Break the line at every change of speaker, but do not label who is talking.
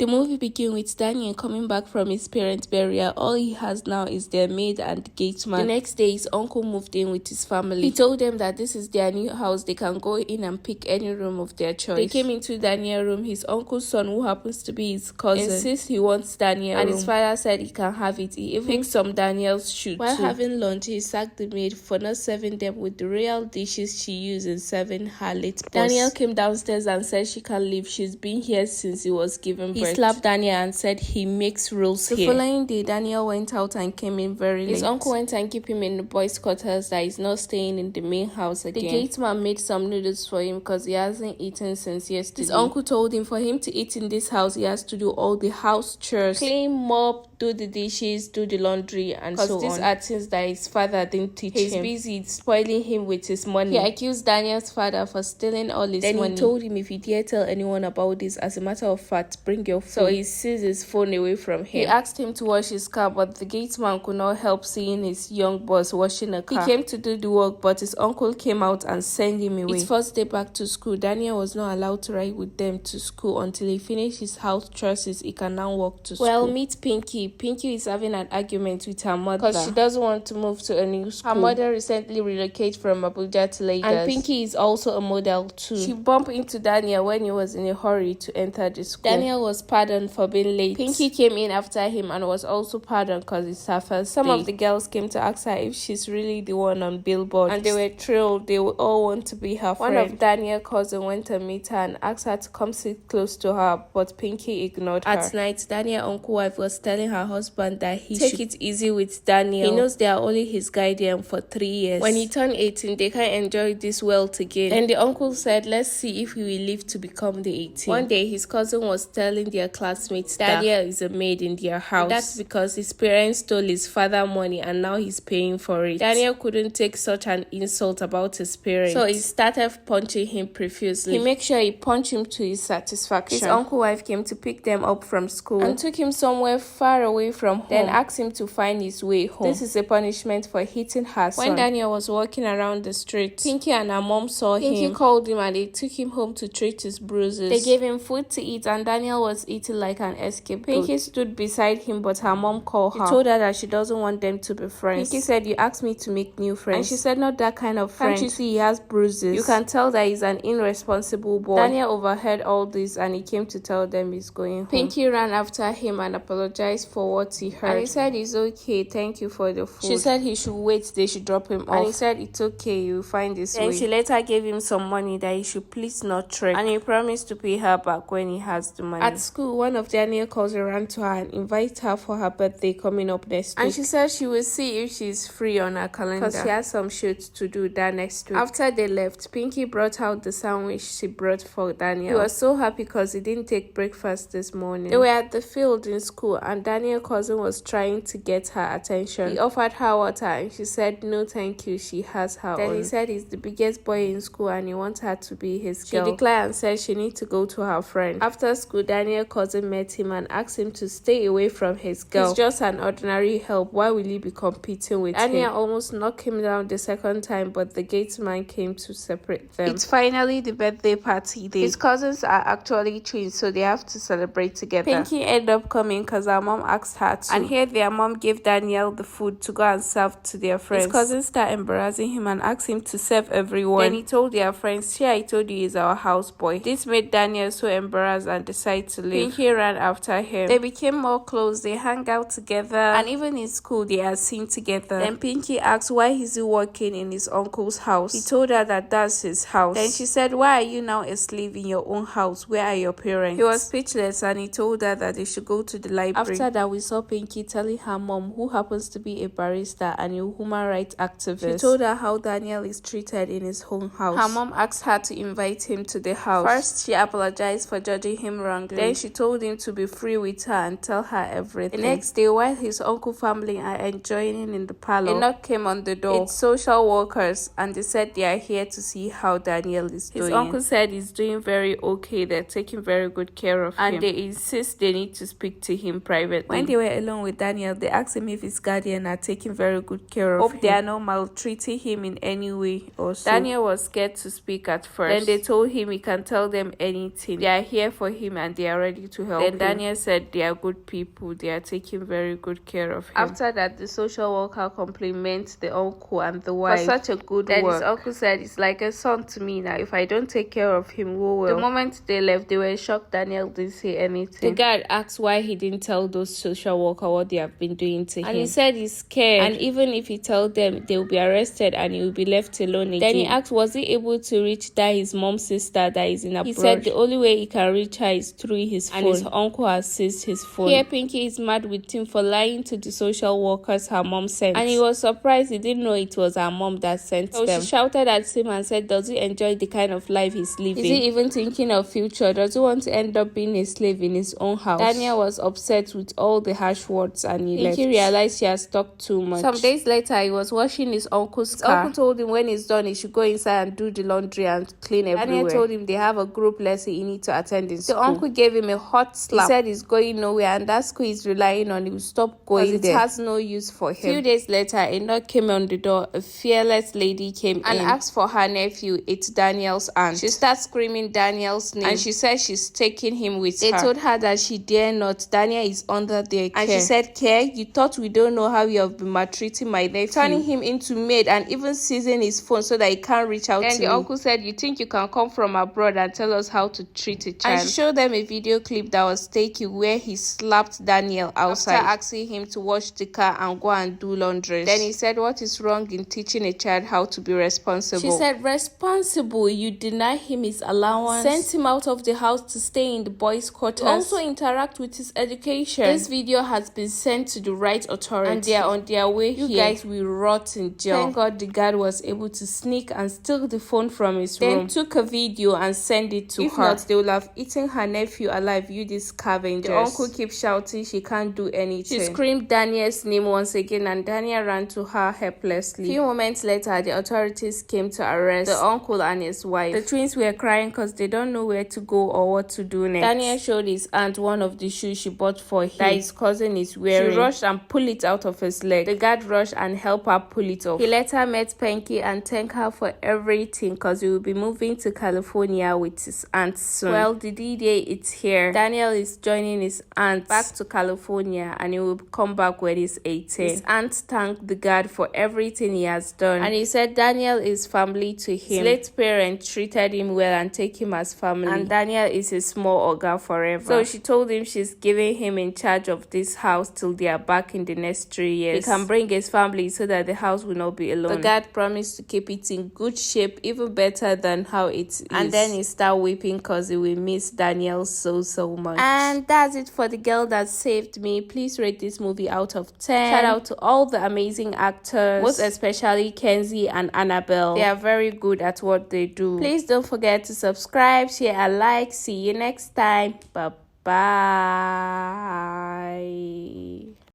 The movie begins with Daniel coming back from his parents' burial. All he has now is their maid and the gate man. The next day, his uncle moved in with his family. He told them that this is their new house. They can go in and pick any room of their choice. They came into Daniel's room. His uncle's son, who happens to be his cousin, insists he wants Daniel's room. And his father said he can have it. He even picked some Daniel's shoes. While having lunch, he sacked the maid for not serving them with the royal dishes she used in serving her late boss. Daniel came downstairs and said she can leave. She's been here since he was given birth. He slapped Daniel and said he makes rules here. The following day, Daniel went out and came in very late. His uncle went and kept him in the boys' quarters, that he's not staying in the main house again. The gate man made some noodles for him because he hasn't eaten since yesterday. His uncle told him for him to eat in this house, he has to do all the house chores: clean, mop, do the dishes, do the laundry, and so on. Because these are things that his father didn't teach him. He's busy spoiling him with his money. He accused Daniel's father for stealing all his money. Then he told him if he dare tell anyone about this, as a matter of fact, bring your phone. So he seized his phone away from him. He asked him to wash his car, but the gate man could not help seeing his young boss washing a car. He came to do the work, but his uncle came out and sent him away. His first day back to school, Daniel was not allowed to ride with them to school until he finished his house chores. He can now walk to school. Well, meet Pinky. Pinky is having an argument with her mother because she doesn't want to move to a new school. Her mother recently relocated from Abuja to Lagos. And Pinky is also a model too. She bumped into Daniel when he was in a hurry to enter the school. Daniel was pardoned for being late. Pinky came in after him and was also pardoned because it's her first day. Some of the girls came to ask her if she's really the one on Billboard, and they were thrilled. They would all want to be her friend. One of Daniel's cousins went to meet her and asked her to come sit close to her, but Pinky ignored her. At night, Daniel's uncle wife was telling her husband that he should take it easy with Daniel. He knows they are only his guardian for 3 years. When he turned 18, they can enjoy this wealth again. And the uncle said, let's see if he will live to become the 18. One day, his cousin was telling their classmates that Daniel is a maid in their house. That's because his parents stole his father's money and now he's paying for it. Daniel couldn't take such an insult about his parents, so he started punching him profusely. He made sure he punched him to his satisfaction. His uncle wife came to pick them up from school and took him somewhere far away from home, then asked him to find his way home. This is a punishment for hitting her son. When Daniel was walking around the street, Pinky and her mom saw him. Pinky called him and they took him home to treat his bruises. They gave him food to eat and Daniel was eating like an escape. Pinky stood beside him, but her mom called her. She told her that she doesn't want them to be friends. Pinky said, you asked me to make new friends. And she said, not that kind of friend. Can't you see he has bruises? You can tell that he's an irresponsible boy. Daniel overheard all this and he came to tell them he's going home. Pinky ran after him and apologized for what he heard. And he said, it's okay, thank you for the food. She said he should wait, they should drop him off. And he said, it's okay, you'll find this way. Then she later gave him some money that he should please not trek. And he promised to pay her back when he has the money. At school, one of Daniel's cousins ran to her and invited her for her birthday coming up next week. And she said she will see if she's free on her calendar because she has some shoots to do that next week. After they left, Pinky brought out the sandwich she brought for Daniel. He was so happy because he didn't take breakfast this morning. They were at the field in school and Daniel's cousin was trying to get her attention. He offered her water and she said no thank you, she has her own. Then he said he's the biggest boy in school and he wants her to be his girl. She declared and said she needs to go to her friend. After school, Daniel's cousin met him and asked him to stay away from his girl. He's just an ordinary help. Why will he be competing with him? Daniel almost knocked him down the second time, but the gate man came to separate them. It's finally the birthday party day. His cousins are actually twins, so they have to celebrate together. Pinky ended up coming because her mom asked her to. And here their mom gave Daniel the food to go and serve to their friends. His cousins started embarrassing him and asked him to serve everyone. Then he told their friends, "See, I told you he's our houseboy." This made Daniel so embarrassed and decided to leave. Pinky ran after him. They became more close. They hang out together, and even in school they are seen together. Then Pinky asked why is he working in his uncle's house. He told her that that's his house. Then she said, "Why are you now a slave in your own house? Where are your parents?" He was speechless and he told her that they should go to the library. After that, we saw Pinky telling her mom, who happens to be a barrister and a human rights activist. She told her how Daniel is treated in his own house. Her mom asked her to invite him to the house. First, she apologized for judging him wrongly. Then she told him to be free with her and tell her everything. The next day, while his uncle family are enjoying in the parlor, a knock came on the door. It's social workers and they said they are here to see how Daniel is doing. His uncle said he's doing very okay. They're taking very good care of him. And they insist they need to speak to him privately. When they were alone with Daniel, they asked him if his guardian are taking very good care of him. Hope they are not maltreating him in any way or so. Daniel was scared to speak at first. Then they told him he can tell them anything. They are here for him and they are ready ready to help him. Daniel said they are good people. They are taking very good care of him. After that, the social worker complimented the uncle and the wife for such a good work. His uncle said, it's like a son to me now. If I don't take care of him, who will? The moment they left, they were shocked Daniel didn't say anything. The guard asked why he didn't tell those social worker what they have been doing to him. And he said he's scared. And even if he tells them, they will be arrested and he will be left alone again. Then he asked, was he able to reach his mom's sister that is in abroad? He said the only way he can reach her is through his phone. And his uncle has seized his phone. Here, Pinky is mad with him for lying to the social workers her mom sent. And he was surprised he didn't know it was her mom that sent them. She shouted at him and said, does he enjoy the kind of life he's living? Is he even thinking of future? Does he want to end up being a slave in his own house? Daniel was upset with all the harsh words and he left. Pinky realized she has talked too much. Some days later, he was washing his uncle's car. His uncle told him when he's done, he should go inside and do the laundry and clean everywhere. Daniel told him they have a group lesson he needs to attend in school. The uncle gave him a hot slap. He said he's going nowhere and that school is relying on him. Stop going there. It has no use for him. A few days later, a knock came on the door. A fearless lady came in and asked for her nephew. It's Daniel's aunt. She started screaming Daniel's name and she said she's taking him with her. They told her that she dare not. Daniel is under their care. And she said, care? You thought we don't know how you have been maltreating my nephew? Turning him into maid and even seizing his phone so that he can't reach out to me. And the uncle said, you think you can come from abroad and tell us how to treat a child? And she showed them a video clip that was taken where he slapped Daniel outside after asking him to wash the car and go and do laundry. Then he said, what is wrong in teaching a child how to be responsible? She said, responsible? You deny him his allowance, sent him out of the house to stay in the boys' quarters, also interact with his education. This video has been sent to the right authority and they are on their way here. You guys will rot in jail. Thank God the guard was able to sneak and steal the phone from his room, then took a video and sent it to her. If not, they will have eaten her nephew alive, you these scavengers. The uncle keeps shouting she can't do anything. She screamed Daniel's name once again and Daniel ran to her helplessly. A few moments later, the authorities came to arrest the uncle and his wife. The twins were crying because they don't know where to go or what to do next. Daniel showed his aunt one of the shoes she bought for him that his cousin is wearing. She rushed and pulled it out of his leg. The guard rushed and helped her pull it off. He later met Pinky and thanked her for everything because he will be moving to California with his aunt soon. Well, the D-Day is here. Daniel is joining his aunt back to California and he will come back when he's 18. His aunt thanked the guard for everything he has done and he said Daniel is family to him. His late parents treated him well and take him as family and Daniel is his small oga forever. So she told him she's giving him in charge of this house till they are back in the next 3 years. He can bring his family so that the house will not be alone. The guard promised to keep it in good shape, even better than how it is. And then he started weeping because he will miss Daniel so much. And that's it for the girl that saved me. Please rate this movie out of 10. Shout out to all the amazing actors, most especially Kenzie and Annabel. They are very good at what they do. Please don't forget to subscribe, share and like. See you next time. Bye bye.